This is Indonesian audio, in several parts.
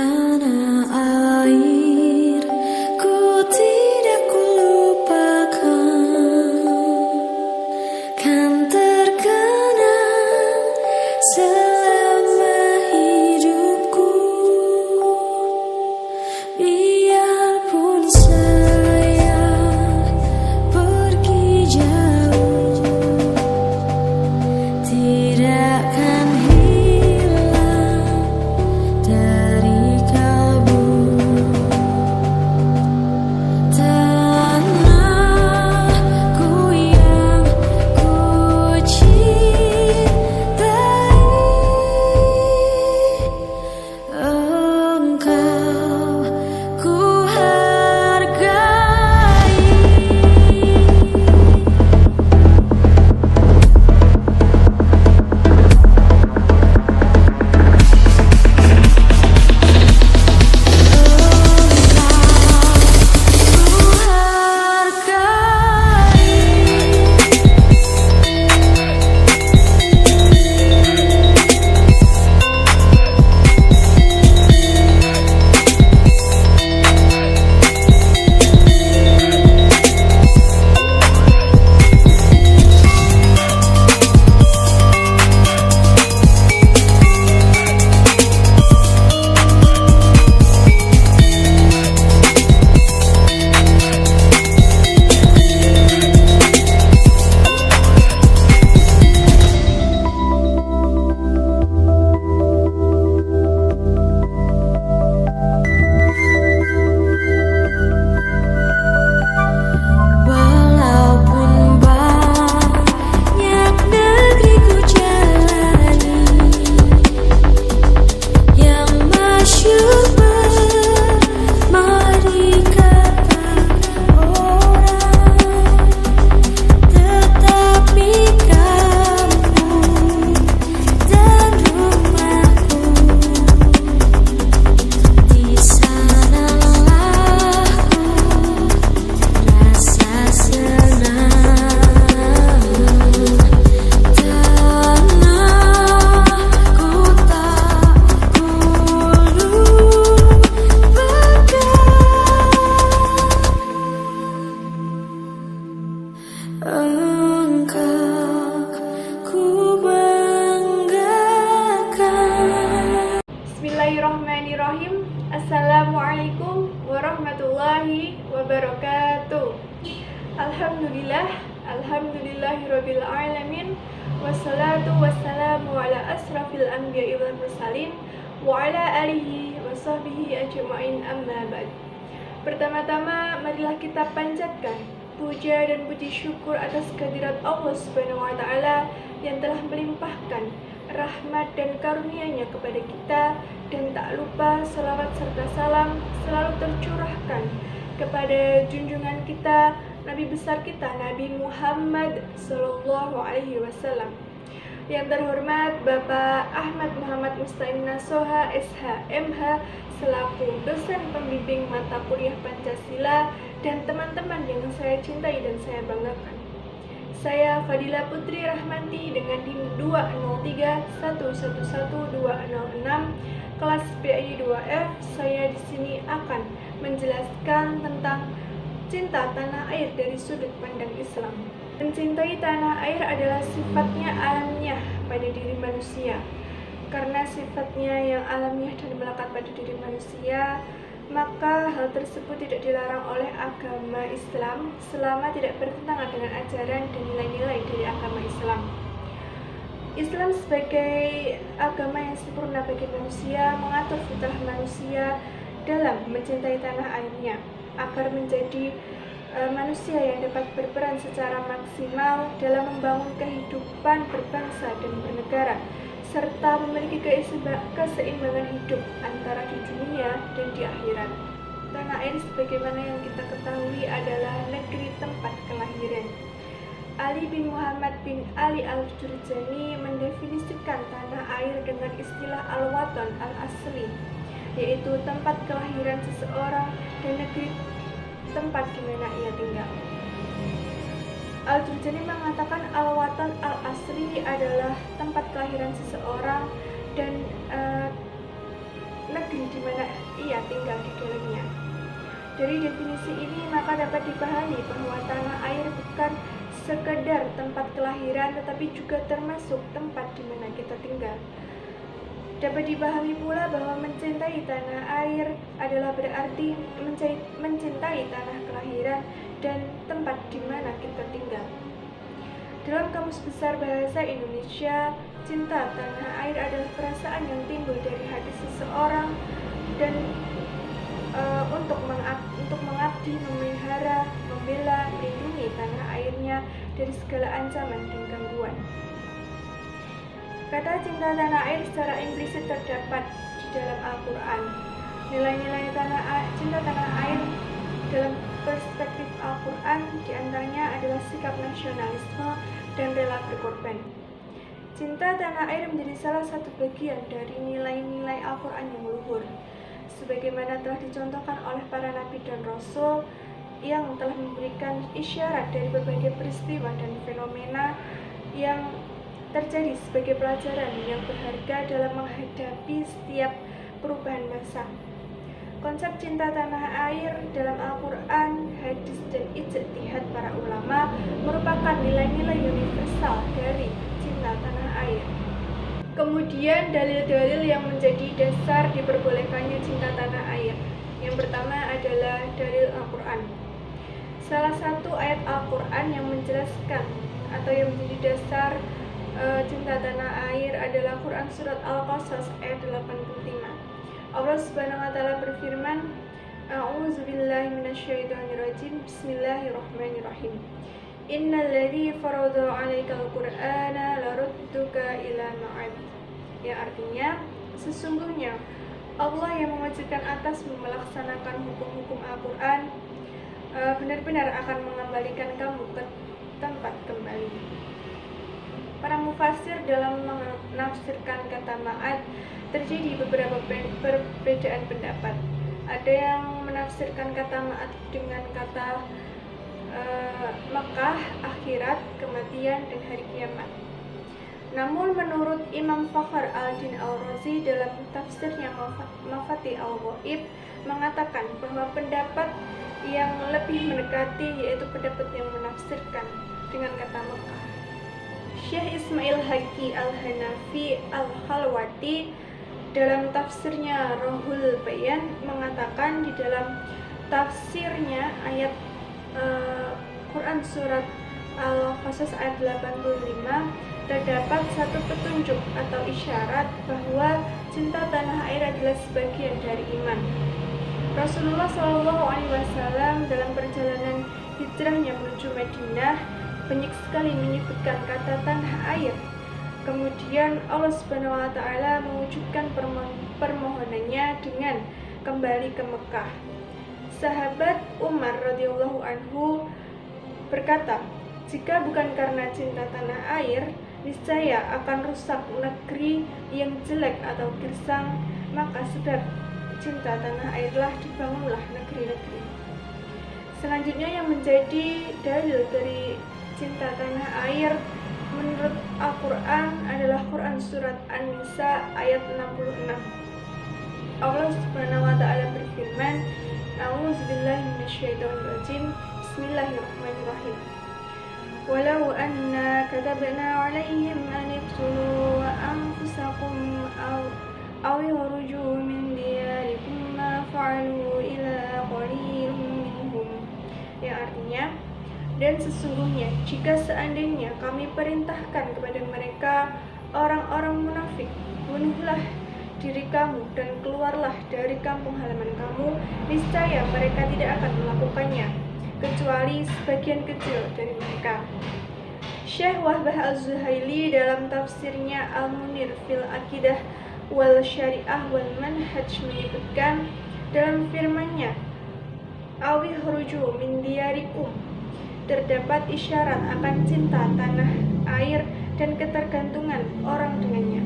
tanah air, ku tidak kulupakan, kan terkenang selama hidupku. Biarpun saya pergi jauh, tidak akan hilang dari kalbu. Tanahku yang ku cintai, engkau ku hargai. Walaupun banyak negeri ku jalani, yang masyhur bermari kata orang, tetapi kampung dan rumahku, di sanalah rasa senang. Tanahku tak kulupakan, engkau ku banggakan. Bismillahirrahmanirrahim. Assalamualaikum warahmatullahi wabarakatuh. Alhamdulillahirabbil alamin. Wassalatu wassalamu ala asrafil anbiya'i wal mursalin wa ala alihi wa sahbihi ajma'in, amma ba'd. Pertama-tama marilah kita panjatkan puja dan puji syukur atas kehadirat Allah Subhanahu wa taala yang telah melimpahkan rahmat dan karunia-Nya kepada kita, dan tak lupa selawat serta salam selalu tercurahkan kepada junjungan kita, Nabi besar kita, Nabi Muhammad Sallallahu Alaihi Wasallam. Yang terhormat Bapak Ahmad Muhammad Musta'in Nasoha SH MH selaku dosen pembimbing mata kuliah Pancasila, dan teman-teman yang saya cintai dan saya banggakan. Saya Fadila Putri Rahmanti dengan NIM 203111206 kelas PI 2F. Saya di sini akan menjelaskan tentang cinta tanah air dari sudut pandang Islam. Mencintai tanah air adalah sifatnya alamiah pada diri manusia. Karena sifatnya yang alamiah dan melekat pada diri manusia, maka hal tersebut tidak dilarang oleh agama Islam selama tidak bertentangan dengan ajaran dan nilai-nilai dari agama Islam. Islam sebagai agama yang sempurna bagi manusia mengatur fitrah manusia dalam mencintai tanah airnya agar menjadi manusia yang dapat berperan secara maksimal dalam membangun kehidupan berbangsa dan bernegara, serta memiliki keseimbangan hidup antara di dunia dan di akhirat. Tanah air sebagaimana yang kita ketahui adalah negeri tempat kelahiran. Ali bin Muhammad bin Ali al-Jurjani mendefinisikan tanah air dengan istilah al-watan al-asli, yaitu tempat kelahiran seseorang dan negeri tempat di mana ia tinggal. Al-Jurjani mengatakan al-watan al-asli adalah tempat kelahiran seseorang dan negeri di mana ia tinggal di dalamnya. Dari definisi ini maka dapat dipahami bahwa tanah air bukan sekedar tempat kelahiran tetapi juga termasuk tempat di mana kita tinggal. Dapat dipahami pula bahwa mencintai tanah air adalah berarti mencintai tanah kelahiran dan tempat di mana kita tinggal. Dalam Kamus Besar Bahasa Indonesia, cinta tanah air adalah perasaan yang timbul dari hati seseorang dan untuk mengabdi, memelihara, membela, melindungi tanah airnya dari segala ancaman dan gangguan. Kata cinta tanah air secara implisit terdapat di dalam Al-Quran. Nilai-nilai cinta tanah air dalam perspektif Al-Quran diantaranya adalah sikap nasionalisme dan rela berkorban. Cinta tanah air menjadi salah satu bagian dari nilai-nilai Al-Quran yang luhur, sebagaimana telah dicontohkan oleh para nabi dan rasul yang telah memberikan isyarat dari berbagai peristiwa dan fenomena yang terjadi sebagai pelajaran yang berharga dalam menghadapi setiap perubahan masa. Konsep cinta tanah air dalam Al-Quran, hadis, dan ijtihad para ulama merupakan nilai-nilai universal dari cinta tanah air. Kemudian dalil-dalil yang menjadi dasar diperbolehkannya cinta tanah air. Yang pertama adalah dalil Al-Quran. Salah satu ayat Al-Quran yang menjelaskan atau yang menjadi dasar cinta tanah air adalah Quran Surat Al-Qasas ayat 85. Allah Subhanahu wa Ta'ala berfirman, A'udzubillahi minasyaitonirrajim, Bismillahirrahmanirrahim. Innal ladzi farada 'alaikal Qur'ana larudduka ila ma'ad. Yang artinya, sesungguhnya Allah yang mewajibkan atasmu melaksanakan hukum-hukum Al-Quran benar-benar akan mengembalikan kamu ke tempat kembali. Para mufasir dalam menafsirkan kata ma'ad terjadi beberapa perbedaan pendapat. Ada yang menafsirkan kata ma'ad dengan kata Makkah, akhirat, kematian, dan hari kiamat. Namun menurut Imam Fakhr al-Din al-Razi dalam tafsirnya Mafati al-Ghaib mengatakan bahwa pendapat yang lebih mendekati yaitu pendapat yang menafsirkan dengan kata Makkah. Syekh Ismail Haqqi al-Hanafi al-Khalwati dalam tafsirnya Rohul Bayan mengatakan di dalam tafsirnya ayat Quran Surat Al-Qasas ayat 85 terdapat satu petunjuk atau isyarat bahwa cinta tanah air adalah sebagian dari iman. Rasulullah SAW dalam perjalanan hijrahnya menuju Madinah banyak sekali menyebutkan kata tanah air. Kemudian Allah Subhanahu wa Ta'ala mewujudkan permohonannya dengan kembali ke Mekah. Sahabat Umar radhiyallahu anhu berkata, jika bukan karena cinta tanah air, niscaya akan rusak negeri yang jelek atau gersang, maka sebab cinta tanah airlah dibangunlah negeri-negeri. Selanjutnya yang menjadi dalil dari cinta tanah air menurut Al-Quran adalah Quran Surat An-Nisa ayat 66. Allah Subhanahu wa Ta'ala berfirman, A'udzubillahi minasyaitonirrajim, Bismillahirrahmanirrahim. Walau anna katabna 'alaihim an iqtulu anfusakum aw yakhruju min diyarikum ma fa'alu illa qalilun minhum. Yang artinya, dan sesungguhnya jika seandainya kami perintahkan kepada mereka orang-orang munafik, bunuhlah diri kamu dan keluarlah dari kampung halaman kamu, niscaya mereka tidak akan melakukannya kecuali sebagian kecil dari mereka. Syekh Wahbah Az-Zuhaili dalam tafsirnya Al-Munir fil Aqidah wal Syariah wal Manhaj menyebutkan dalam firman-Nya, Awi khruju min diyarikum, terdapat isyarat akan cinta tanah air dan ketergantungan orang dengannya.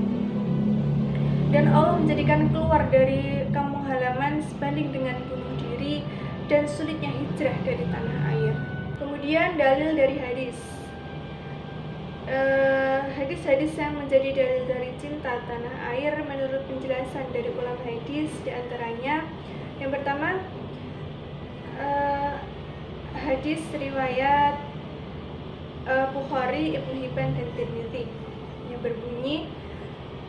Dan Allah menjadikan keluar dari kampung halaman sebanding dengan bunuh diri dan sulitnya hijrah dari tanah air. Kemudian dalil dari hadis. Hadis-hadis yang menjadi dalil dari cinta tanah air menurut penjelasan dari ulama hadis diantaranya yang pertama hadis riwayat Bukhari, Ibnu Hibban dan Tirmidzi yang berbunyi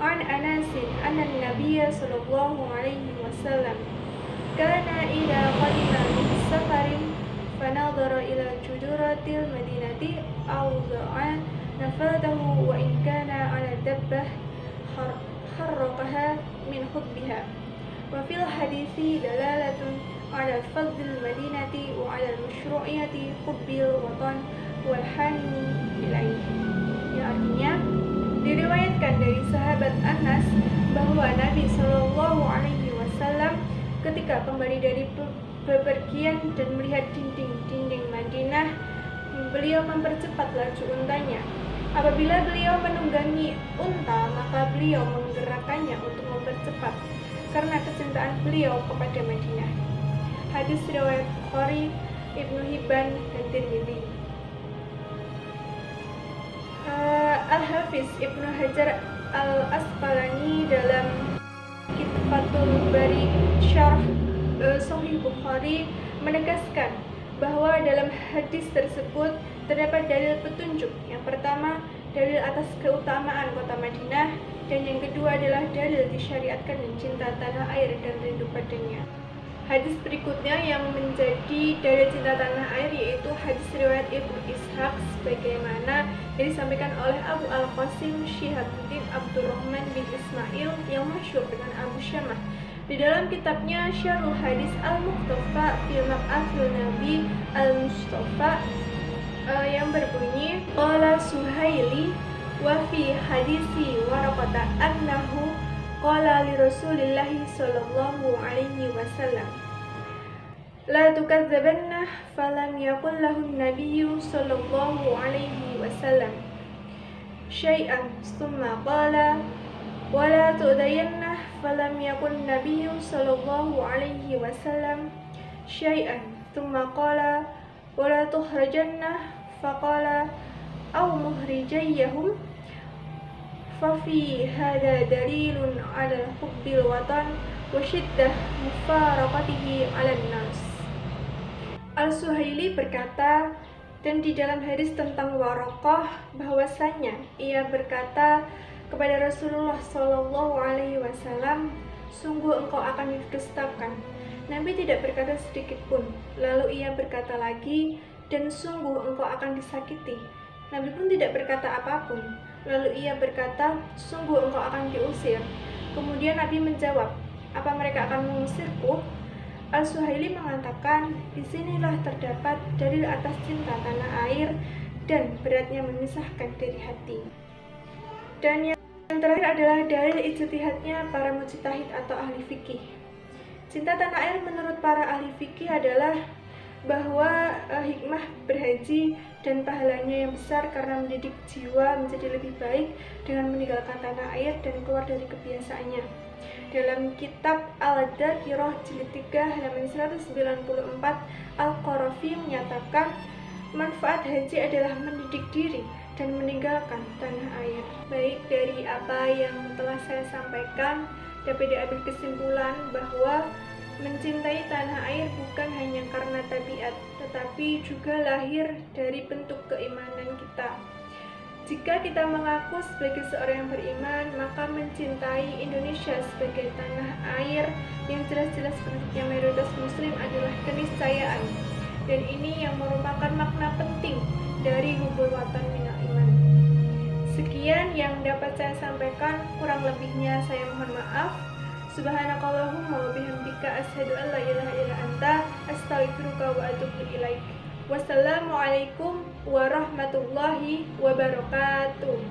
An Anasin anna Nabiyya sallallahu alaihi wasallam kana idza qadima min safarin fanadhara ila juduratil madinati awza'a nafadahu wa in kana ala dabbah harraqaha min hubbiha wa fil hadithi dalalatun ala fadlil madinati wa ala masyru'iyati hubbil watan wal hani ilaihi. Yang artinya diriwayatkan dari sahabat Anas bahwa Nabi Shallallahu Alaihi Wasallam ketika kembali dari bepergian dan melihat dinding-dinding Madinah, beliau mempercepat laju untanya. Apabila beliau menunggangi unta, maka beliau menggerakkannya untuk mempercepat karena kecintaan beliau kepada Madinah. Hadis riwayat Bukhari, Ibnu Hibban dan Tirmidzi. Al-Hafiz Ibnu Hajar Al-Asqalani dalam Kitab Fathul Bari Syarh Sahih Bukhari menegaskan bahwa dalam hadis tersebut terdapat dalil petunjuk. Yang pertama, dalil atas keutamaan kota Madinah, dan yang kedua adalah dalil disyariatkan dan cinta tanah air dan rindu padanya. Hadis berikutnya yang menjadi dalil cinta tanah air yaitu hadis riwayat Ibnu Ishaq sebagaimana yang disampaikan oleh Abu Al-Qasim Syihabuddin Abdurrahman bin Ismail yang masyhur dengan Abu Syamah di dalam kitabnya Syarhul Hadis Al-Muqtafa fi Maqatil Nabi Al-Mustafa yang berbunyi qala Suhaili wa fi hadisi Waraqata annahu qala li Rasulillahi sallallahu alaihi wasallam la tukadzabanna falam yakul lahun nabiyyu sallallahu alaihi wasallam syai'an thumma qala wa la tu'dayanna falam yakul nabiyyu sallallahu alaihi wasallam syai'an thumma qala wa la tuhrajanna faqala aw muhrijayyahum fafi hada dalilun ala hubbil watan wa syiddah mufaraqatihi ala nas. Al-Suhaili berkata, dan di dalam hadis tentang Waraqah bahwasanya ia berkata kepada Rasulullah Shallallahu Alaihi Wasallam, sungguh engkau akan didustakan. Nabi tidak berkata sedikit pun. Lalu ia berkata lagi, dan sungguh engkau akan disakiti. Nabi pun tidak berkata apapun. Lalu ia berkata, sungguh engkau akan diusir. Kemudian Nabi menjawab, apa mereka akan mengusirku? Al-Suhaili mengatakan, disinilah terdapat dalil atas cinta tanah air dan beratnya memisahkan dari hati. Dan yang terakhir adalah dalil ijtihadnya para mujtahid atau ahli fikih. Cinta tanah air menurut para ahli fikih adalah bahwa hikmah berhaji dan pahalanya yang besar karena mendidik jiwa menjadi lebih baik dengan meninggalkan tanah air dan keluar dari kebiasaannya. Dalam kitab Al-Dzakirah jilid 3 halaman 194, Al-Qarafi menyatakan manfaat haji adalah mendidik diri dan meninggalkan tanah air. Baik, dari apa yang telah saya sampaikan dapat diambil kesimpulan bahwa mencintai tanah air bukan hanya karena tabiat, tetapi juga lahir dari bentuk keimanan kita. Jika kita mengaku sebagai seorang yang beriman, maka mencintai Indonesia sebagai tanah air yang jelas-jelas penduduknya mayoritas muslim adalah keniscayaan. Dan ini yang merupakan makna penting dari hubul watan minal iman. Sekian yang dapat saya sampaikan, kurang lebihnya saya mohon maaf. Subhanakallahumma wa bihamdika asyhadu an la ilaha illa anta astaghfiruka wa atubu ilaik. Wassalamualaikum warahmatullahi wabarakatuh.